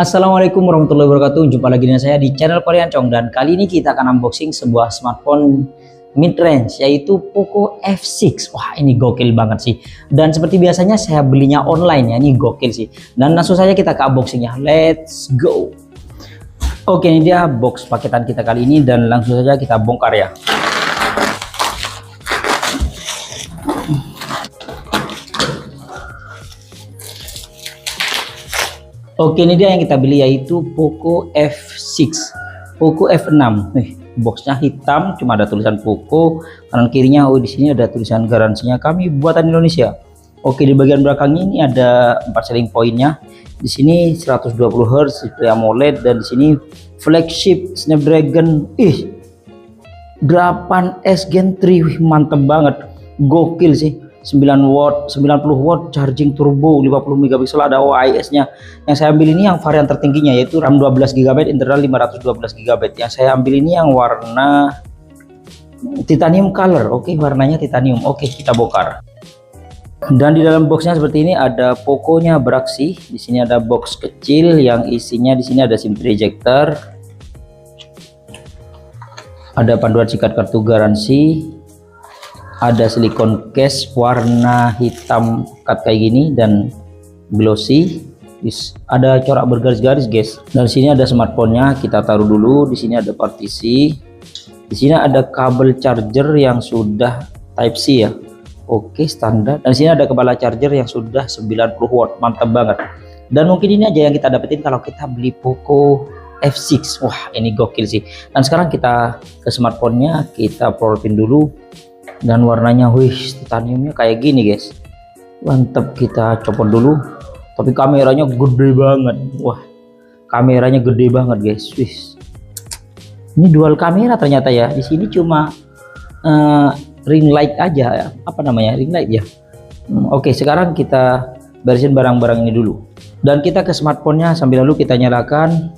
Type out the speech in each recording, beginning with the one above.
Assalamualaikum warahmatullahi wabarakatuh. Jumpa lagi dengan saya di channel Korean Chong, dan kali ini kita akan unboxing sebuah smartphone mid range yaitu Poco F6. Wah, ini gokil banget sih. Dan seperti biasanya saya belinya online ya, ini gokil sih. Dan langsung saja kita ke unboxingnya. Let's go. Oke, ini dia box paketan kita kali ini dan langsung saja kita bongkar ya. Oke, ini dia yang kita beli yaitu Poco F6, Poco F6. Boxnya hitam, cuma ada tulisan Poco. Kanan kirinya, di sini ada tulisan garansinya kami buatan Indonesia. Oke, di bagian belakangnya ini ada 4 selling pointnya. Di sini 120 Hz display AMOLED, dan di sini flagship Snapdragon 8S Gen 3. Mantep banget, gokil sih. 9 watt, 90 watt charging turbo, 50 megapiksel, ada OIS-nya. Yang saya ambil ini yang varian tertingginya yaitu RAM 12 GB, internal 512 GB. Yang saya ambil ini yang warna titanium color. Oke, warnanya titanium. Oke, kita bongkar. Dan di dalam boxnya seperti ini, ada Poco-nya beraksi. Di sini ada box kecil yang isinya di sini ada SIM ejector. Ada panduan singkat kartu garansi. Ada silikon case warna hitam pekat kayak gini dan glossy. Ada corak bergaris-garis, guys. Dan di sini ada smartphone-nya, kita taruh dulu. Di sini ada partisi. Di sini ada kabel charger yang sudah Type C ya. Oke, standar. Dan di sini ada kepala charger yang sudah 90 watt. Mantap banget. Dan mungkin ini aja yang kita dapetin kalau kita beli Poco F6. Wah, ini gokil sih. Dan sekarang kita ke smartphone-nya, kita porotin dulu. Dan warnanya, titaniumnya kayak gini, guys. Mantap, kita copot dulu. Tapi kameranya gede banget. Wah, kameranya gede banget, guys. Ini dual kamera ternyata ya. Di sini cuma ring light aja ya. Apa namanya, ring light ya. Oke, sekarang kita beresin barang-barang ini dulu. Dan kita ke smartphone-nya sambil lalu kita nyalakan.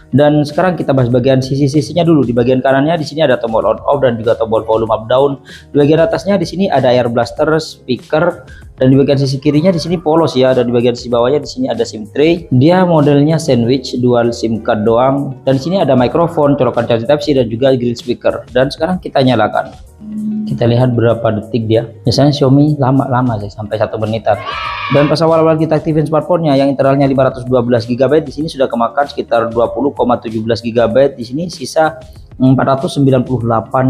Dan sekarang kita bahas bagian sisi-sisinya dulu. Di bagian kanannya di sini ada tombol on off dan juga tombol volume up down. Di bagian atasnya di sini ada air blaster, speaker, dan di bagian sisi kirinya di sini polos ya. Dan di bagian sisi bawahnya di sini ada SIM tray. Dia modelnya sandwich, dual SIM card doang. Dan di sini ada mikrofon, colokan charger Type C, dan juga grill speaker. Dan sekarang kita nyalakan. Kita lihat berapa detik dia. Biasanya Xiaomi lama sih, sampai 1 menitan. Dan pas awal-awal kita aktifin smartphone-nya yang internalnya 512 GB, di sini sudah kemakan sekitar 20,17 GB. Di sini sisa 498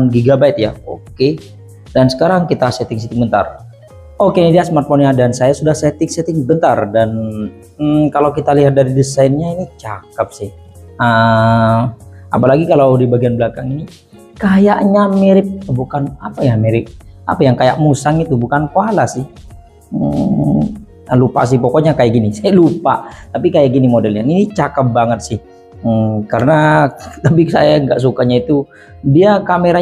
GB ya. Oke. Dan sekarang kita setting bentar. Oke, ini dia smartphone-nya dan saya sudah setting bentar. Dan kalau kita lihat dari desainnya ini cakep sih. Apalagi kalau di bagian belakang ini kayaknya mirip, bukan apa ya, mirip apa yang kayak musang itu, bukan koala sih. Lupa sih, pokoknya kayak gini. Saya lupa, tapi kayak gini modelnya. Ini cakep banget sih. Karena tapi saya nggak sukanya itu dia kamera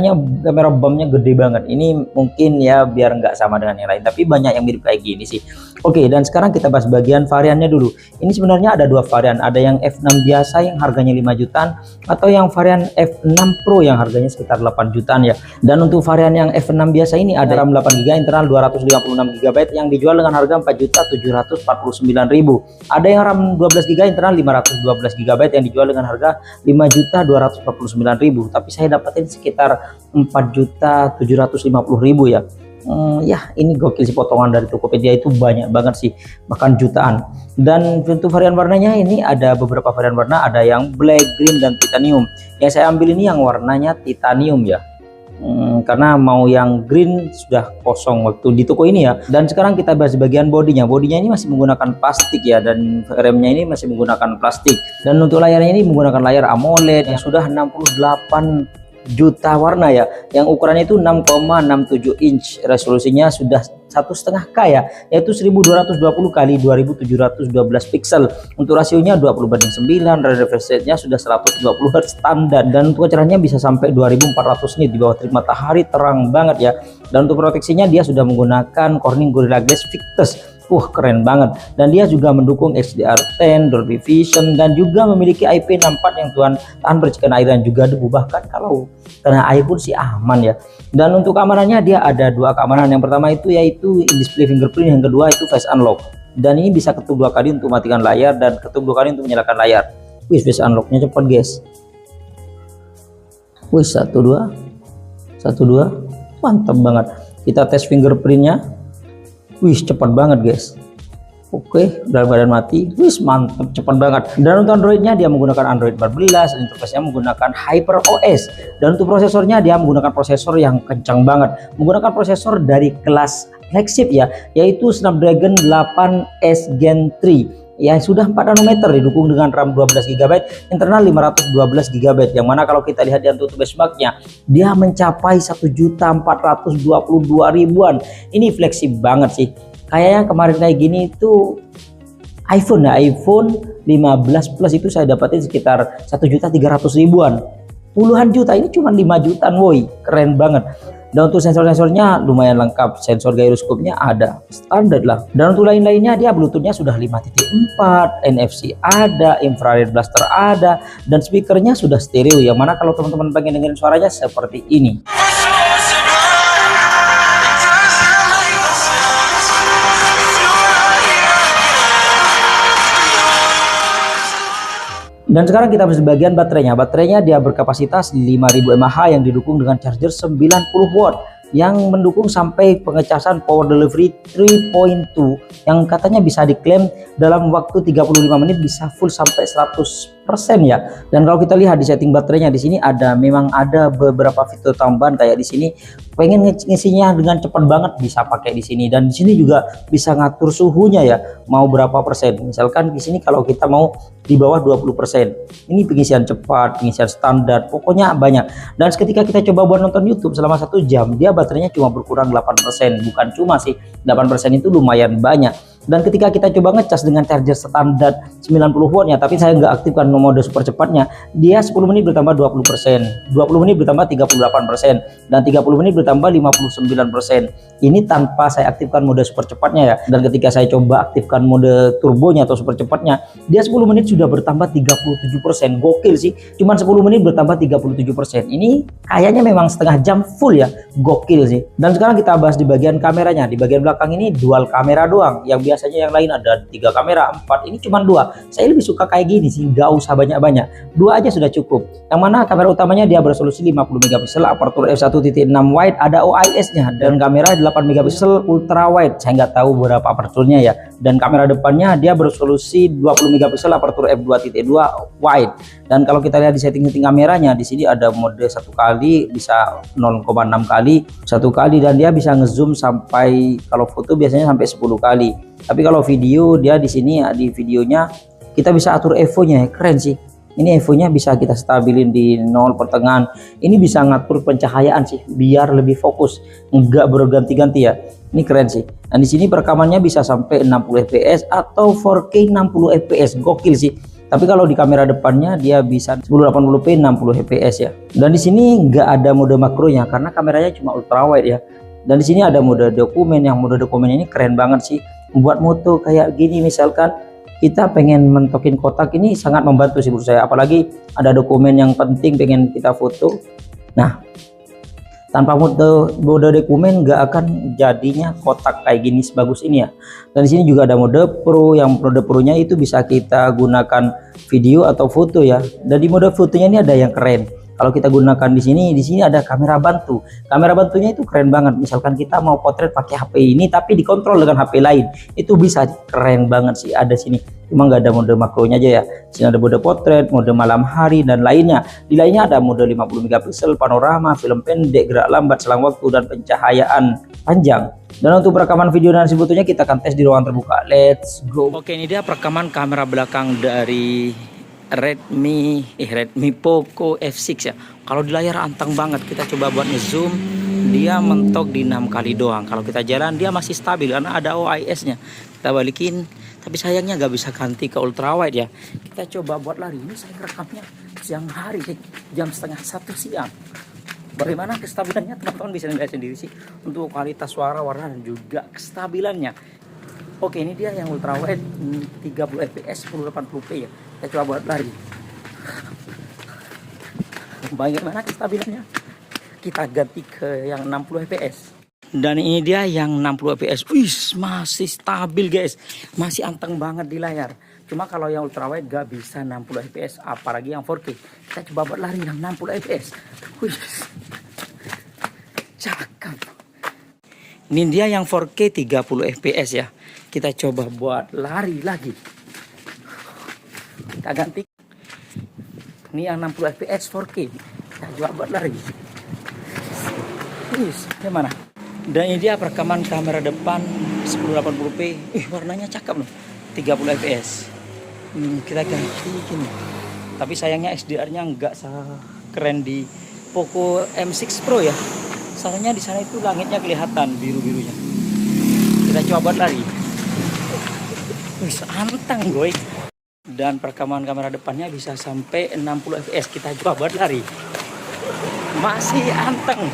bumpnya gede banget. Ini mungkin ya biar nggak sama dengan yang lain, tapi banyak yang mirip kayak gini sih. Oke, dan sekarang kita bahas bagian variannya dulu. Ini sebenarnya ada 2 varian, ada yang F6 biasa yang harganya 5 jutaan, atau yang varian F6 Pro yang harganya sekitar 8 jutaan ya. Dan untuk varian yang F6 biasa ini ada RAM 8 GB, internal 256 GB yang dijual dengan harga 4.749.000. Ada yang RAM 12 GB, internal 512 GB yang dijual dengan harga 5.249.000. Tapi saya dapatin sekitar 4.750.000 ya. Ya, ini gokil sih, potongan dari Tokopedia itu banyak banget sih, bahkan jutaan. Dan untuk varian warnanya ini ada beberapa varian warna, ada yang black, green, dan titanium. Yang saya ambil ini yang warnanya titanium ya. Karena mau yang green sudah kosong waktu di toko ini ya. Dan sekarang kita bahas bagian bodinya. Bodinya ini masih menggunakan plastik ya, dan remnya ini masih menggunakan plastik. Dan untuk layarnya ini menggunakan layar AMOLED yang sudah 68 juta warna ya, yang ukurannya itu 6,67 inch, resolusinya sudah 1,5K ya, yaitu 1220 kali 2712 pixel. Untuk rasionya 20:9, refresh rate-nya sudah 120 Hz standar, dan untuk kecerahannya bisa sampai 2400 nit di bawah terik matahari, terang banget ya. Dan untuk proteksinya dia sudah menggunakan Corning Gorilla Glass Victus. Keren banget. Dan dia juga mendukung HDR10, Dolby Vision, dan juga memiliki IP64 yang tahan percikan air dan juga debu. Bahkan kalau kena air pun sih aman ya. Dan untuk keamanannya dia ada 2 keamanan. Yang pertama itu yaitu in display fingerprint, yang kedua itu face unlock. Dan ini bisa ketuk 2 kali untuk matikan layar dan ketuk 2 kali untuk menyalakan layar. Wih, face unlocknya cepat guys. Wih, 1 2 mantap banget. Kita tes fingerprintnya. Wih, cepat banget guys. Oke, dalam keadaan mati. Wih, mantap, cepat banget. Dan untuk Androidnya dia menggunakan Android 14, interface-nya menggunakan HyperOS. Dan untuk prosesornya dia menggunakan prosesor yang kencang banget, menggunakan prosesor dari kelas flagship ya, yaitu Snapdragon 8S Gen 3 yang sudah 4 nanometer, didukung dengan RAM 12 GB, internal 512 GB, yang mana kalau kita lihat di AnTuTu benchmarknya dia mencapai 1.422.000-an. Ini fleksibel banget sih. Kayaknya kemarin kayak gini itu iPhone ya, iPhone 15 Plus itu saya dapatin sekitar 1.300.000-an. Puluhan juta, ini cuma 5 jutaan, woi, keren banget. Dan untuk sensor-sensornya lumayan lengkap, sensor gyroscope-nya ada, standar lah. Dan untuk lain-lainnya dia Bluetooth-nya sudah 5.4, NFC ada, infrared blaster ada, dan speakernya sudah stereo, yang mana kalau teman-teman pengen dengerin suaranya seperti ini. Dan sekarang kita bahas bagian baterainya. Baterainya dia berkapasitas 5000 mAh yang didukung dengan charger 90 watt yang mendukung sampai pengecasan power delivery 3.2 yang katanya bisa diklaim dalam waktu 35 menit bisa full sampai 100% ya. Dan kalau kita lihat di setting baterainya di sini memang ada beberapa fitur tambahan, kayak di sini pengen ngisinya dengan cepat banget bisa pakai di sini, dan di sini juga bisa ngatur suhunya ya, mau berapa persen. Misalkan di sini kalau kita mau di bawah 20%, ini pengisian cepat, pengisian standar, pokoknya banyak. Dan ketika kita coba buat nonton YouTube selama 1 jam, dia baterainya cuma berkurang 8%, bukan cuma sih, 8% itu lumayan banyak. Dan ketika kita coba ngecas dengan charger standar 90 wattnya, tapi saya nggak aktifkan mode super cepatnya, dia 10 menit bertambah 20%, 20 menit bertambah 38%, dan 30 menit bertambah 59%. Ini tanpa saya aktifkan mode super cepatnya ya. Dan ketika saya coba aktifkan mode turbonya atau super cepatnya, dia 10 menit sudah bertambah 37%. Gokil sih, cuman 10 menit bertambah 37%. Ini kayaknya memang setengah jam full ya, gokil sih. Dan sekarang kita bahas di bagian kameranya. Di bagian belakang ini dual kamera doang, yang biasanya yang lain ada 3 kamera, 4, ini cuma 2. Saya lebih suka kayak gini sih, nggak usah banyak-banyak, 2 aja sudah cukup. Yang mana kamera utamanya dia beresolusi 50 megapiksel, aperture f1.6 wide, ada OIS-nya, dan kamera 8 megapiksel ultra wide. Saya nggak tahu berapa aperturnya ya. Dan kamera depannya dia beresolusi 20 megapiksel, aperture f2.2 wide. Dan kalau kita lihat di setting kameranya, di sini ada mode 1 kali, bisa 0,6 kali, 1 kali, dan dia bisa ngezoom sampai, kalau foto biasanya sampai 10 kali. Tapi kalau video dia di sini ya, di videonya kita bisa atur evo-nya, keren sih. Ini evo-nya bisa kita stabilin di 0 pertengahan. Ini bisa ngatur pencahayaan sih biar lebih fokus, enggak berganti-ganti ya. Ini keren sih. Dan di sini perekamannya bisa sampai 60 fps atau 4K 60 fps, gokil sih. Tapi kalau di kamera depannya dia bisa 1080p 60 fps ya. Dan di sini nggak ada mode makronya karena kameranya cuma ultra wide ya. Dan di sini ada mode dokumen, yang mode dokumen ini keren banget sih. Membuat moto kayak gini, misalkan kita pengen mentokin kotak, ini sangat membantu sih menurut saya. Apalagi ada dokumen yang penting pengen kita foto. Nah, tanpa mode dokumen nggak akan jadinya kotak kayak gini sebagus ini ya. Dan di sini juga ada mode pro, yang mode pro-nya itu bisa kita gunakan video atau foto ya. Dan di mode fotonya ini ada yang keren. Kalau kita gunakan di sini ada kamera bantu. Kamera bantunya itu keren banget. Misalkan kita mau potret pakai HP ini tapi dikontrol dengan HP lain, itu bisa, keren banget sih ada sini. Cuma nggak ada mode makronya aja ya. Sini ada mode potret, mode malam hari, dan lainnya. Di lainnya ada mode 50 megapiksel, panorama, film pendek, gerak lambat, selang waktu, dan pencahayaan panjang. Dan untuk perekaman video dan fotonya kita akan tes di ruangan terbuka. Let's go. Oke, ini dia perekaman kamera belakang dari Redmi Poco F6 ya. Kalau di layar anteng banget. Kita coba buat ngezoom, dia mentok di 6 kali doang. Kalau kita jalan dia masih stabil karena ada OIS-nya. Kita balikin, tapi sayangnya nggak bisa ganti ke ultra wide ya. Kita coba buat lari. Ini saya rekamnya siang hari, jam setengah 1 siang. Bagaimana kestabilannya teman-teman bisa lihat sendiri sih, untuk kualitas suara, warna, dan juga kestabilannya. Oke, ini dia yang ultra wide 30 fps 1080p ya. Kita coba buat lari. Bagaimana kestabilannya? Kita ganti ke yang 60 fps. Dan ini dia yang 60 fps. Wih, masih stabil guys, masih anteng banget di layar. Cuma kalau yang ultrawide gak bisa 60 fps, apalagi yang 4K. Kita coba buat lari yang 60 fps. Wih, cakep. Ini dia yang 4K 30 fps ya. Kita coba buat lari lagi. Kita ganti. Ini yang 60 fps 4K. Kita coba buat lari. Wih, gimana? Dan ini dia perekaman kamera depan 1080p. Warnanya cakep loh. 30 fps. Kita ganti gini. Tapi sayangnya SDR-nya nggak sekeren di Poco M6 Pro ya. Soalnya di sana itu langitnya kelihatan biru-birunya. Kita coba buat lari. Wih, anteng goy. Dan perekaman kamera depannya bisa sampai 60 fps. Kita coba buat lari. Masih anteng.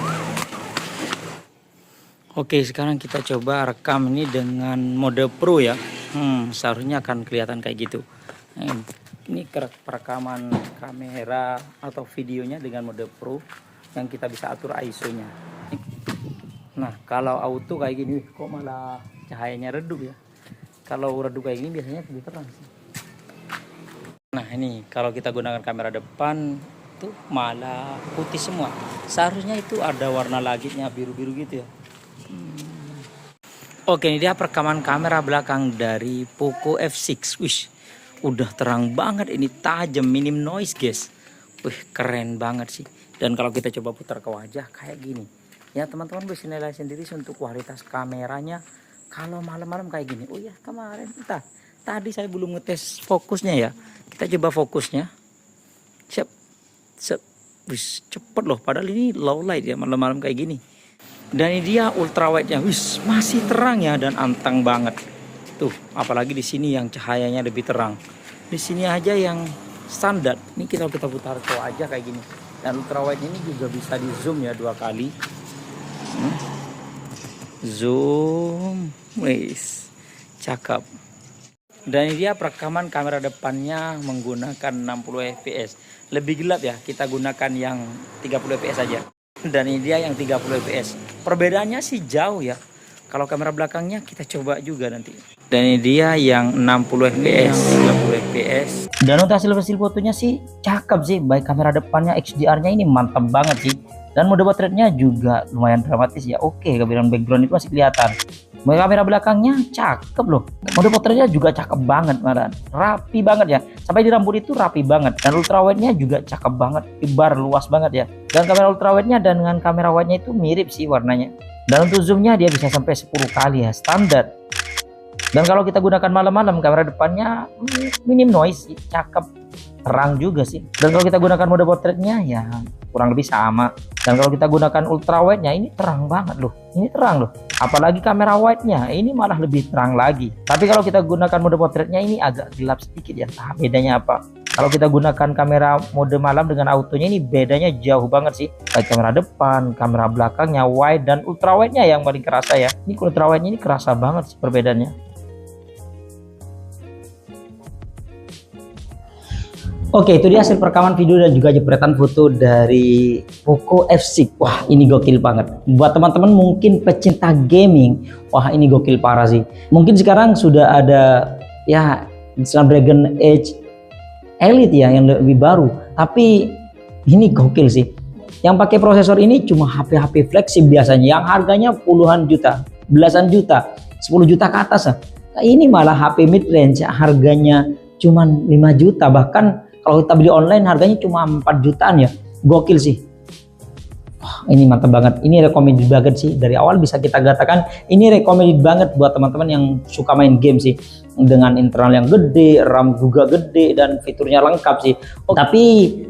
Oke, sekarang kita coba rekam ini dengan mode Pro ya. Seharusnya akan kelihatan kayak gitu. Ini perekaman kamera atau videonya dengan mode Pro yang kita bisa atur ISO-nya. Nah, kalau auto kayak gini, kok malah cahayanya redup ya. Kalau redup kayak gini biasanya lebih terang sih. Nah, ini kalau kita gunakan kamera depan tuh malah putih semua. Seharusnya itu ada warna langitnya biru-biru gitu ya. Oke, ini dia perekaman kamera belakang dari Poco F6. Wih, udah terang banget, ini tajam, minim noise guys. Wih, keren banget sih. Dan kalau kita coba putar ke wajah kayak gini ya, teman-teman bisa nilai sendiri untuk kualitas kameranya kalau malam-malam kayak gini. Oh ya, kemarin tadi saya belum ngetes fokusnya ya. Kita coba fokusnya. Wih, cepet loh, padahal ini low light ya, malam-malam kayak gini. Dan ini dia ultrawide-nya, wis masih terang ya dan anteng banget. Tuh, apalagi di sini yang cahayanya lebih terang. Di sini aja yang standar. Ini kita putar ke wajah kayak gini. Dan ultrawide ini juga bisa di zoom ya 2 kali. Zoom, wis cakep. Dan ini dia perekaman kamera depannya menggunakan 60 fps. Lebih gelap ya, kita gunakan yang 30 fps saja. Dan ini dia yang 30 fps. Perbedaannya sih jauh ya. Kalau kamera belakangnya kita coba juga nanti. Dan ini dia yang 60 fps, 30 fps. Dan untuk hasil fotonya sih cakep sih. Baik kamera depannya, HDR-nya ini mantap banget sih. Dan mode portraitnya juga lumayan dramatis ya. Oke, kebiasaan background itu masih kelihatan. Kamera belakangnya cakep loh. Mode portraitnya juga cakep banget, malah rapi banget ya. Sampai di rambut itu rapi banget. Dan ultrawide-nya juga cakep banget, lebar luas banget ya. Dan kamera ultrawide-nya dan dengan kamera wide-nya itu mirip sih warnanya. Dan untuk zoom-nya dia bisa sampai 10 kali ya, standar. Dan kalau kita gunakan malam-malam, kamera depannya minim noise, cakep, terang juga sih. Dan kalau kita gunakan mode portraitnya ya kurang lebih sama. Dan kalau kita gunakan ultrawide-nya ini terang banget loh. Ini terang loh. Apalagi kamera wide-nya ini malah lebih terang lagi. Tapi kalau kita gunakan mode portraitnya ini agak gelap sedikit ya. Nah, bedanya apa? Kalau kita gunakan kamera mode malam dengan autonya ini bedanya jauh banget sih. Baik kamera depan, kamera belakangnya, wide dan ultrawide-nya yang paling kerasa ya. Ini ultrawide-nya ini kerasa banget sih perbedaannya. Oke, itu dia hasil perekaman video dan juga jepretan foto dari Poco F6. Wah, ini gokil banget. Buat teman-teman mungkin pecinta gaming, wah ini gokil parah sih. Mungkin sekarang sudah ada ya Snapdragon Edge Elite ya yang lebih baru. Tapi ini gokil sih. Yang pakai prosesor ini cuma HP-HP flagship biasanya yang harganya puluhan juta, belasan juta, 10 juta ke atas ya. Nah, ini malah HP mid range harganya cuma 5 juta, bahkan kalau kita beli online harganya cuma 4 jutaan ya. Gokil sih. Wah, ini mantap banget. Ini recommended banget sih. Dari awal bisa kita katakan ini recommended banget buat teman-teman yang suka main game sih. Dengan internal yang gede, RAM juga gede dan fiturnya lengkap sih. Tapi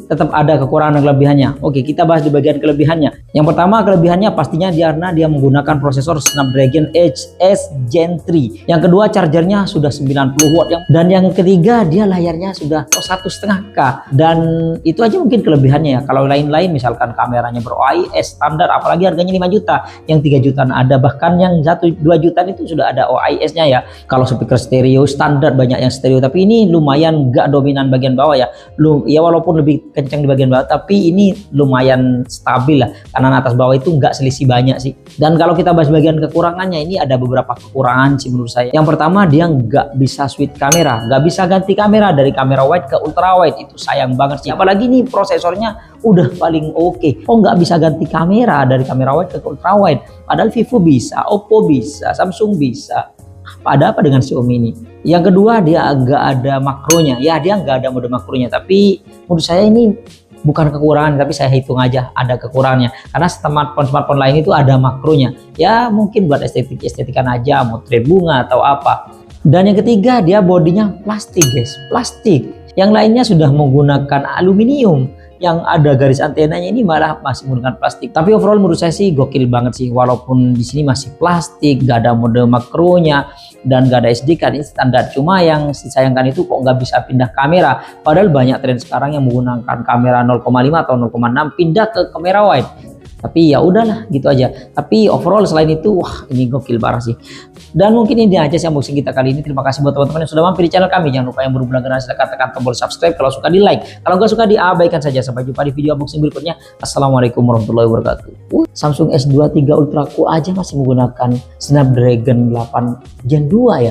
tetap ada kekurangan dan kelebihannya. Oke, kita bahas di bagian kelebihannya. Yang pertama kelebihannya pastinya karena dia menggunakan prosesor Snapdragon Edge S Gen 3. Yang kedua chargernya sudah 90 watt. Dan yang ketiga dia layarnya sudah 1,5K. Dan itu aja mungkin kelebihannya ya. Kalau lain-lain misalkan kameranya ber-OIS standar, apalagi harganya 5 juta. Yang 3 jutaan ada, bahkan yang 1-2 jutaan itu sudah ada OIS-nya ya. Kalau speaker stereo stereo standar, banyak yang stereo, tapi ini lumayan gak dominan bagian bawah ya. Ya walaupun lebih kencang di bagian bawah, tapi ini lumayan stabil lah, karena atas bawah itu nggak selisih banyak sih. Dan kalau kita bahas bagian kekurangannya, ini ada beberapa kekurangan sih menurut saya. Yang pertama, dia nggak bisa switch kamera, nggak bisa ganti kamera dari kamera wide ke ultra wide, itu sayang banget sih. Apalagi ini prosesornya udah paling oke. Oh, nggak bisa ganti kamera dari kamera wide ke ultra wide, padahal Vivo bisa, Oppo bisa, Samsung bisa. Ada apa dengan Xiaomi ini? Yang kedua, dia agak ada makronya. Ya, dia nggak ada mode makronya, tapi menurut saya ini bukan kekurangan, tapi saya hitung aja ada kekurangannya. Karena smartphone lain itu ada makronya. Ya mungkin buat estetikan aja, mau trade bunga atau apa. Dan yang ketiga, dia bodinya plastik guys, plastik. Yang lainnya sudah menggunakan aluminium. Yang ada garis antenanya ini malah masih menggunakan plastik. Tapi overall menurut saya sih gokil banget sih, walaupun di sini masih plastik, gak ada mode makronya dan gak ada SD card, ini standar. Cuma yang disayangkan itu kok nggak bisa pindah kamera, padahal banyak tren sekarang yang menggunakan kamera 0,5 atau 0,6 pindah ke kamera wide. Tapi ya udahlah gitu aja. Tapi overall selain itu, wah ini gokil parah sih. Dan mungkin ini aja sih unboxing kita kali ini. Terima kasih buat teman-teman yang sudah mampir di channel kami. Jangan lupa yang baru berlangganan silahkan tekan tombol subscribe. Kalau suka di like, kalau nggak suka diabaikan saja. Sampai jumpa di video unboxing berikutnya. Assalamualaikum warahmatullahi wabarakatuh. Samsung S23 Ultra Q aja masih menggunakan Snapdragon 8 Gen 2 ya.